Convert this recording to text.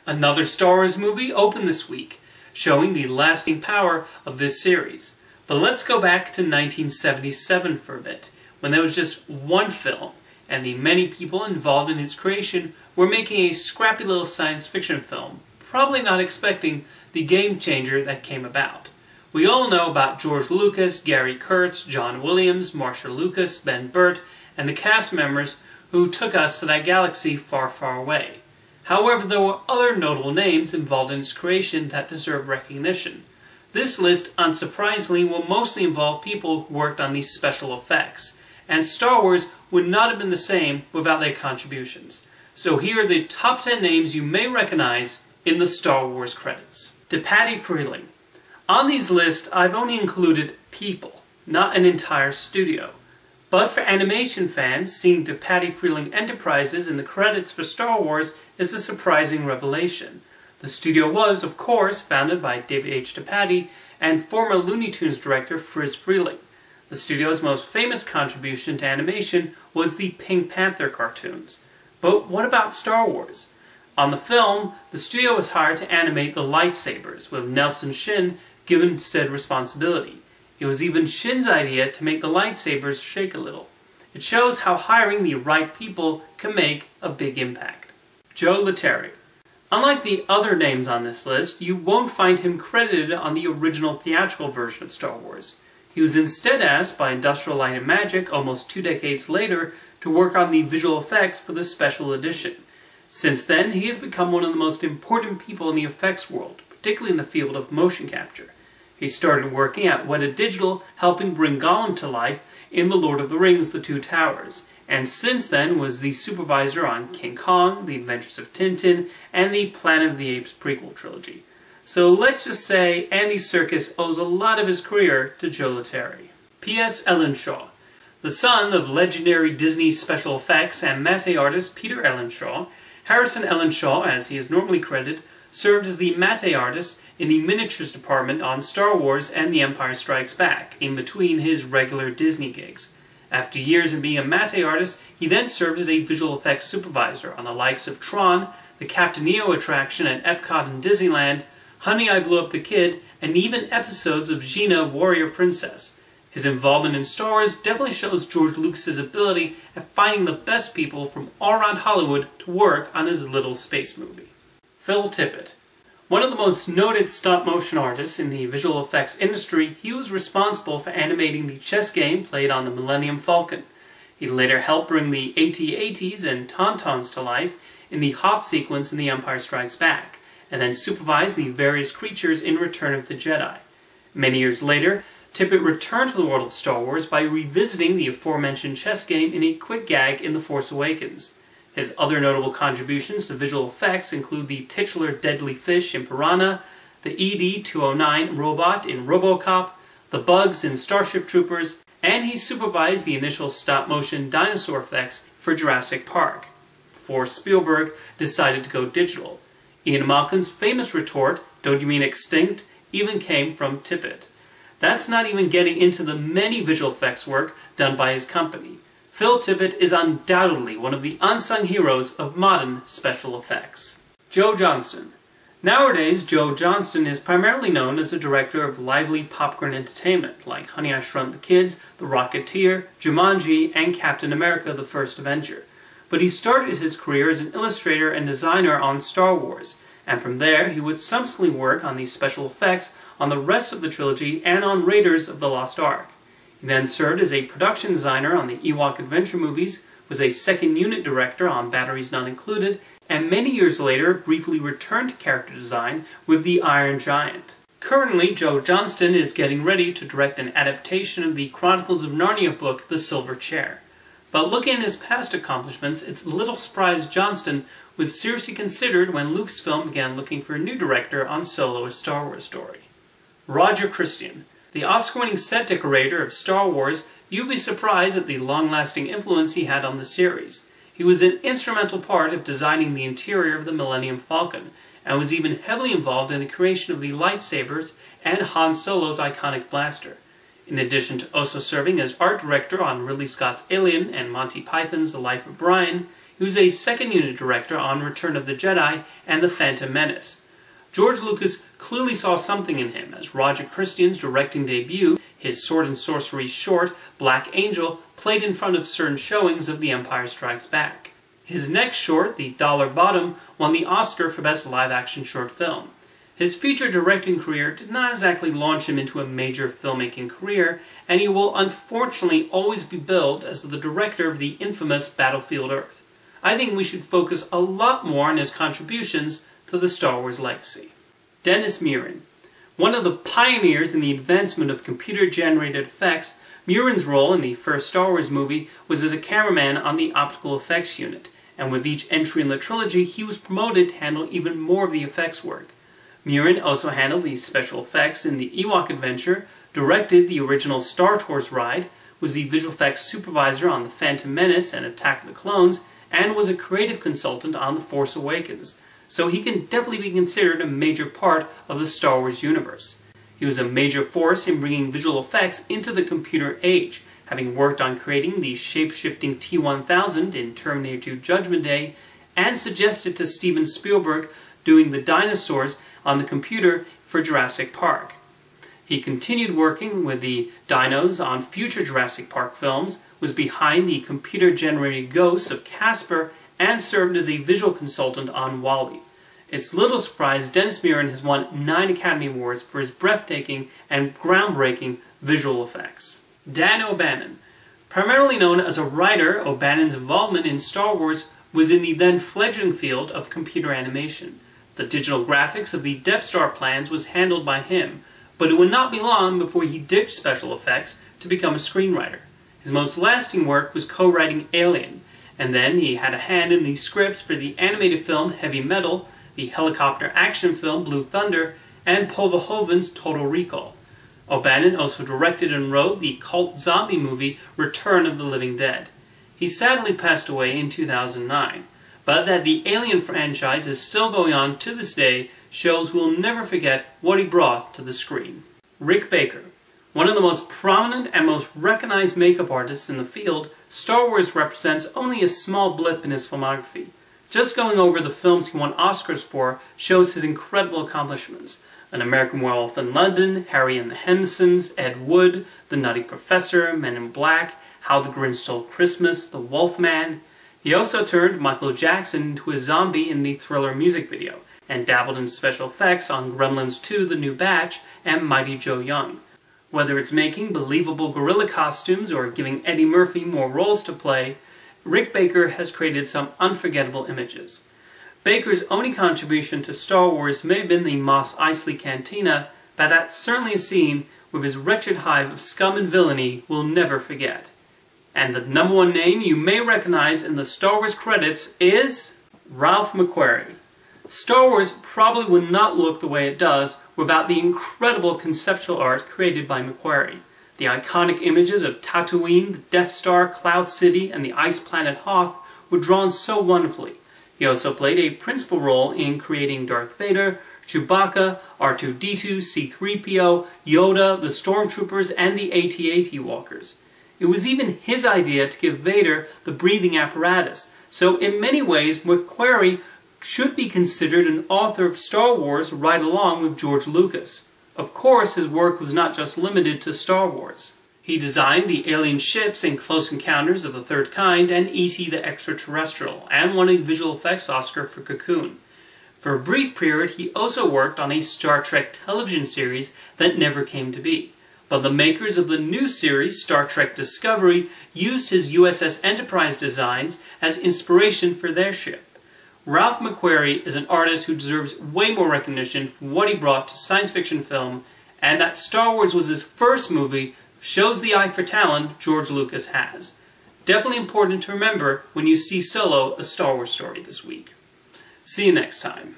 Another Star Wars movie opened this week, showing the lasting power of this series. But let's go back to 1977 for a bit, when there was just one film, and the many people involved in its creation were making a scrappy little science fiction film, probably not expecting the game changer that came about. We all know about George Lucas, Gary Kurtz, John Williams, Marcia Lucas, Ben Burtt, and the cast members who took us to that galaxy far, far away. However, there were other notable names involved in its creation that deserve recognition. This list, unsurprisingly, will mostly involve people who worked on these special effects, and Star Wars would not have been the same without their contributions. So here are the top 10 names you may recognize in the Star Wars credits. DePatie Freleng. On these lists, I've only included people, not an entire studio. But for animation fans, seeing DePatie Freleng Enterprises in the credits for Star Wars is a surprising revelation. The studio was, of course, founded by David H. DePatie and former Looney Tunes director Friz Freleng. The studio's most famous contribution to animation was the Pink Panther cartoons. But what about Star Wars? On the film, the studio was hired to animate the lightsabers, with Nelson Shin given said responsibility. It was even Shin's idea to make the lightsabers shake a little. It shows how hiring the right people can make a big impact. Joe Letteri. Unlike the other names on this list, you won't find him credited on the original theatrical version of Star Wars. He was instead asked by Industrial Light and Magic almost 2 decades later to work on the visual effects for the special edition. Since then, he has become one of the most important people in the effects world, particularly in the field of motion capture. He started working at Weta Digital, helping bring Gollum to life in The Lord of the Rings: The Two Towers, and since then was the supervisor on King Kong, The Adventures of Tintin, and the Planet of the Apes prequel trilogy. So let's just say Andy Serkis owes a lot of his career to Joe Letteri. P.S. Ellenshaw. The son of legendary Disney special effects and matte artist Peter Ellenshaw, Harrison Ellenshaw, as he is normally credited, served as the matte artist in the miniatures department on Star Wars and The Empire Strikes Back, in between his regular Disney gigs. After years of being a matte artist, he then served as a visual effects supervisor on the likes of Tron, the Captain Neo attraction at Epcot and Disneyland, Honey, I Blew Up the Kid, and even episodes of Xena, Warrior Princess. His involvement in Star Wars definitely shows George Lucas's ability at finding the best people from all around Hollywood to work on his little space movie. Phil Tippett. One of the most noted stop-motion artists in the visual effects industry, he was responsible for animating the chess game played on the Millennium Falcon. He later helped bring the AT-ATs and Tauntauns to life in the Hoth sequence in The Empire Strikes Back, and then supervised the various creatures in Return of the Jedi. Many years later, Tippett returned to the world of Star Wars by revisiting the aforementioned chess game in a quick gag in The Force Awakens. His other notable contributions to visual effects include the titular deadly fish in Piranha, the ED-209 robot in RoboCop, the bugs in Starship Troopers, and he supervised the initial stop-motion dinosaur effects for Jurassic Park, before Spielberg decided to go digital. Ian Malcolm's famous retort, "Don't you mean extinct?" even came from Tippett. That's not even getting into the many visual effects work done by his company. Phil Tippett is undoubtedly one of the unsung heroes of modern special effects. Joe Johnston. Nowadays, Joe Johnston is primarily known as a director of lively popcorn entertainment like Honey, I Shrunk the Kids, The Rocketeer, Jumanji, and Captain America: The First Avenger. But he started his career as an illustrator and designer on Star Wars, and from there he would subsequently work on the special effects on the rest of the trilogy and on Raiders of the Lost Ark. He then served as a production designer on the Ewok Adventure movies, was a second unit director on Batteries Not Included, and many years later briefly returned to character design with The Iron Giant. Currently, Joe Johnston is getting ready to direct an adaptation of the Chronicles of Narnia book, The Silver Chair. But looking at his past accomplishments, it's little surprise Johnston was seriously considered when Lucasfilm began looking for a new director on Solo: A Star Wars Story. Roger Christian. The Oscar-winning set decorator of Star Wars, you'd be surprised at the long-lasting influence he had on the series. He was an instrumental part of designing the interior of the Millennium Falcon, and was even heavily involved in the creation of the lightsabers and Han Solo's iconic blaster. In addition to also serving as art director on Ridley Scott's Alien and Monty Python's The Life of Brian, He was a second unit director on Return of the Jedi and The Phantom Menace. George Lucas clearly saw something in him, as Roger Christian's directing debut, his sword and sorcery short, Black Angel, played in front of certain showings of The Empire Strikes Back. His next short, The Dollar Bottom, won the Oscar for Best Live-Action Short Film. His feature directing career did not exactly launch him into a major filmmaking career, and he will unfortunately always be billed as the director of the infamous Battlefield Earth. I think we should focus a lot more on his contributions to the Star Wars legacy. Dennis Muren. One of the pioneers in the advancement of computer-generated effects, Muren's role in the first Star Wars movie was as a cameraman on the optical effects unit, and with each entry in the trilogy he was promoted to handle even more of the effects work. Muren also handled the special effects in the Ewok Adventure, directed the original Star Tours ride, was the visual effects supervisor on The Phantom Menace and Attack of the Clones, and was a creative consultant on The Force Awakens, so he can definitely be considered a major part of the Star Wars universe. He was a major force in bringing visual effects into the computer age, having worked on creating the shape-shifting T-1000 in Terminator 2 Judgment Day, and suggested to Steven Spielberg doing the dinosaurs on the computer for Jurassic Park. He continued working with the dinos on future Jurassic Park films, was behind the computer-generated ghosts of Casper, and served as a visual consultant on WALL-E. It's little surprise Dennis Muren has won 9 Academy Awards for his breathtaking and groundbreaking visual effects. Dan O'Bannon. Primarily known as a writer, O'Bannon's involvement in Star Wars was in the then fledgling field of computer animation. The digital graphics of the Death Star plans was handled by him, but it would not be long before he ditched special effects to become a screenwriter. His most lasting work was co-writing Alien, and then he had a hand in the scripts for the animated film Heavy Metal, the helicopter action film Blue Thunder, and Paul Verhoeven's Total Recall. O'Bannon also directed and wrote the cult zombie movie Return of the Living Dead. He sadly passed away in 2009, but that the Alien franchise is still going on to this day shows we'll never forget what he brought to the screen. Rick Baker. One of the most prominent and most recognized makeup artists in the field, Star Wars represents only a small blip in his filmography. Just going over the films he won Oscars for shows his incredible accomplishments. An American Werewolf in London, Harry and the Hendersons, Ed Wood, The Nutty Professor, Men in Black, How the Grinch Stole Christmas, The Wolfman. He also turned Michael Jackson into a zombie in the Thriller music video, and dabbled in special effects on Gremlins 2 The New Batch and Mighty Joe Young. Whether it's making believable gorilla costumes or giving Eddie Murphy more roles to play, Rick Baker has created some unforgettable images. Baker's only contribution to Star Wars may have been the Mos Eisley Cantina, but that certainly a scene with his wretched hive of scum and villainy we'll never forget. And the #1 name you may recognize in the Star Wars credits is Ralph McQuarrie. Star Wars probably would not look the way it does without the incredible conceptual art created by McQuarrie. The iconic images of Tatooine, the Death Star, Cloud City, and the ice planet Hoth were drawn so wonderfully. He also played a principal role in creating Darth Vader, Chewbacca, R2-D2, C-3PO, Yoda, the Stormtroopers, and the AT-AT Walkers. It was even his idea to give Vader the breathing apparatus, so in many ways McQuarrie should be considered an author of Star Wars right along with George Lucas. Of course, his work was not just limited to Star Wars. He designed the alien ships in Close Encounters of the Third Kind and E.T. the Extraterrestrial, and won a visual effects Oscar for Cocoon. For a brief period, he also worked on a Star Trek television series that never came to be. But the makers of the new series, Star Trek Discovery, used his USS Enterprise designs as inspiration for their ship. Ralph McQuarrie is an artist who deserves way more recognition for what he brought to science fiction film, and that Star Wars was his first movie shows the eye for talent George Lucas has. Definitely important to remember when you see Solo, a Star Wars story this week. See you next time.